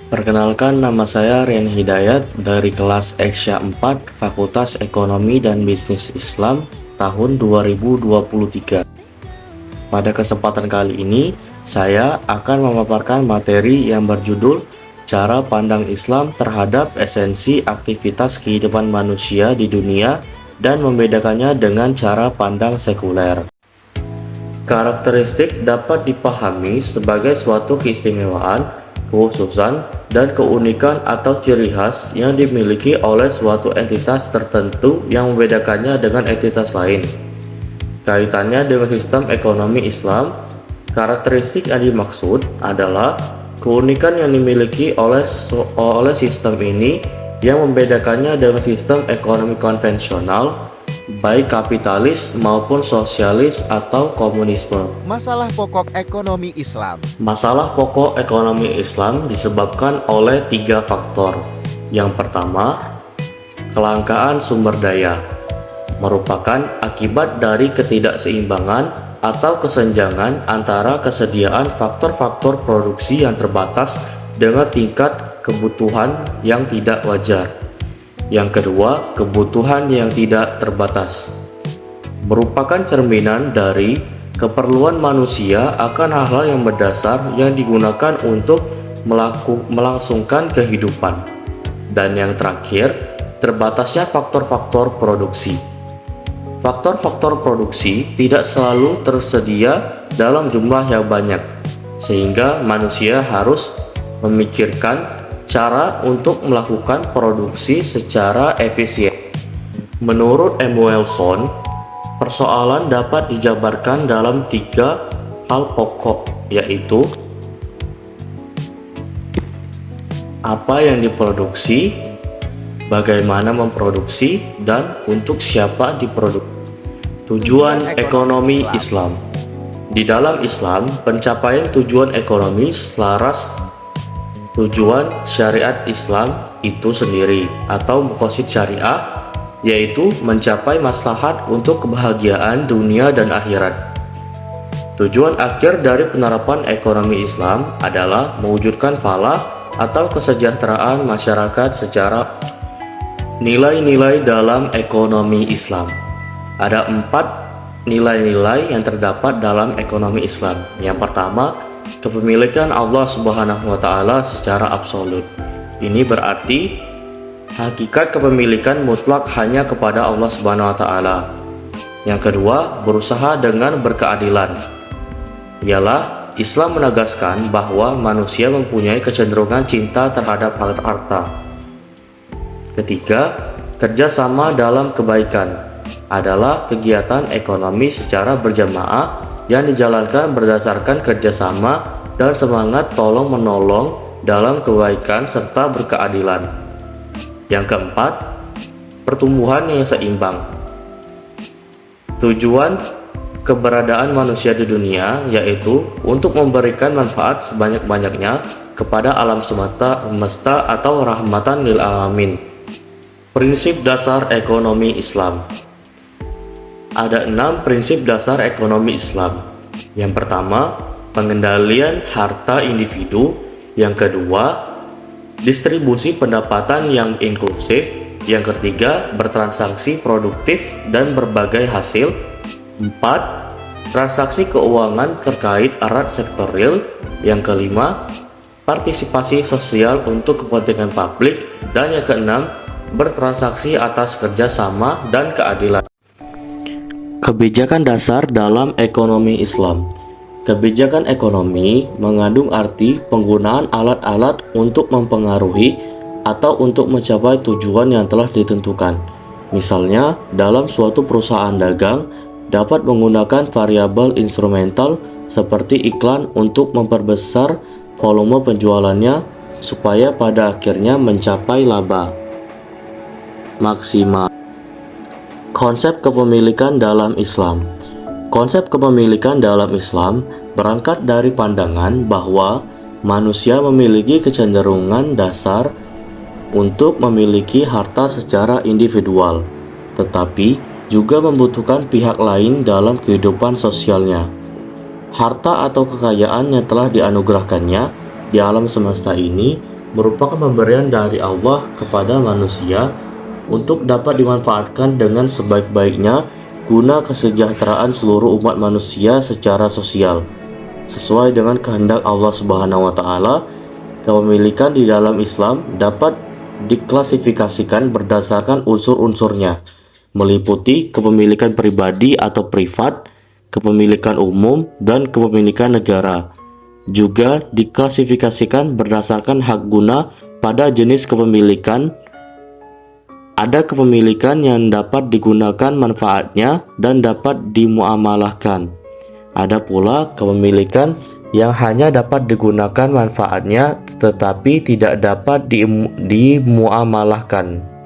Perkenalkan, nama saya Rian Hidayat dari kelas Eksya 4 Fakultas Ekonomi dan Bisnis Islam tahun 2023. Pada kesempatan kali ini, saya akan memaparkan materi yang berjudul Cara Pandang Islam terhadap Esensi Aktivitas Kehidupan Manusia di Dunia dan membedakannya dengan cara pandang sekuler. Karakteristik dapat dipahami sebagai suatu keistimewaan, kekhususan, dan keunikan atau ciri khas yang dimiliki oleh suatu entitas tertentu yang membedakannya dengan entitas lain. Kaitannya dengan sistem ekonomi Islam, karakteristik yang dimaksud adalah keunikan yang dimiliki oleh sistem ini yang membedakannya dengan sistem ekonomi konvensional, baik kapitalis maupun sosialis atau komunisme. Masalah pokok ekonomi Islam. Masalah pokok ekonomi Islam disebabkan oleh 3 faktor. Yang pertama, kelangkaan sumber daya, merupakan akibat dari ketidakseimbangan atau kesenjangan antara kesediaan faktor-faktor produksi yang terbatas dengan tingkat kebutuhan yang tidak wajar. Yang kedua, kebutuhan yang tidak terbatas, merupakan cerminan dari keperluan manusia akan hal-hal yang berdasar yang digunakan untuk melangsungkan kehidupan. Dan yang terakhir, terbatasnya faktor-faktor produksi. Faktor-faktor produksi tidak selalu tersedia dalam jumlah yang banyak, sehingga manusia harus memikirkan cara untuk melakukan produksi secara efisien. Menurut M. Wilson, persoalan dapat dijabarkan dalam 3 hal pokok, yaitu apa yang diproduksi, bagaimana memproduksi, dan untuk siapa diproduksi. Tujuan ekonomi Islam. Di dalam Islam, pencapaian tujuan ekonomi selaras tujuan syariat Islam itu sendiri atau maqasid syariah, yaitu mencapai maslahat untuk kebahagiaan dunia dan akhirat. Tujuan akhir dari penerapan ekonomi Islam adalah mewujudkan falah atau kesejahteraan masyarakat secara nilai-nilai dalam ekonomi Islam. Ada 4 nilai-nilai yang terdapat dalam ekonomi Islam. Yang pertama, kepemilikan Allah Subhanahu wa Ta'ala secara absolut. Ini berarti hakikat kepemilikan mutlak hanya kepada Allah Subhanahu wa Ta'ala. Yang kedua, berusaha dengan berkeadilan. Ialah Islam menegaskan bahwa manusia mempunyai kecenderungan cinta terhadap harta. Ketiga, kerjasama dalam kebaikan adalah kegiatan ekonomi secara berjamaah yang dijalankan berdasarkan kerjasama dan semangat tolong-menolong dalam kebaikan serta berkeadilan. Yang keempat, pertumbuhan yang seimbang. Tujuan keberadaan manusia di dunia yaitu untuk memberikan manfaat sebanyak-banyaknya kepada alam semesta atau rahmatan lil alamin. Prinsip dasar ekonomi Islam. Ada 6 prinsip dasar ekonomi Islam. Yang pertama, pengendalian harta individu. Yang kedua, distribusi pendapatan yang inklusif. Yang ketiga, bertransaksi produktif dan berbagai hasil. 4. Transaksi keuangan terkait erat sektor real. Yang kelima, partisipasi sosial untuk kepentingan publik. Dan yang keenam, bertransaksi atas kerjasama dan keadilan. Kebijakan dasar dalam ekonomi Islam. Kebijakan ekonomi mengandung arti penggunaan alat-alat untuk mempengaruhi atau untuk mencapai tujuan yang telah ditentukan. Misalnya, dalam suatu perusahaan dagang dapat menggunakan variabel instrumental seperti iklan untuk memperbesar volume penjualannya supaya pada akhirnya mencapai laba maksimal. Konsep kepemilikan dalam Islam. Konsep kepemilikan dalam Islam berangkat dari pandangan bahwa manusia memiliki kecenderungan dasar untuk memiliki harta secara individual, tetapi juga membutuhkan pihak lain dalam kehidupan sosialnya. Harta atau kekayaan yang telah dianugerahkannya di alam semesta ini merupakan pemberian dari Allah kepada manusia untuk dapat dimanfaatkan dengan sebaik-baiknya guna kesejahteraan seluruh umat manusia secara sosial. Sesuai dengan kehendak Allah Subhanahu wa taala, kepemilikan di dalam Islam dapat diklasifikasikan berdasarkan unsur-unsurnya, meliputi kepemilikan pribadi atau privat, kepemilikan umum, dan kepemilikan negara. Juga diklasifikasikan berdasarkan hak guna pada jenis kepemilikan. Ada kepemilikan yang dapat digunakan manfaatnya dan dapat dimuamalahkan. Ada pula kepemilikan yang hanya dapat digunakan manfaatnya tetapi tidak dapat dimuamalahkan.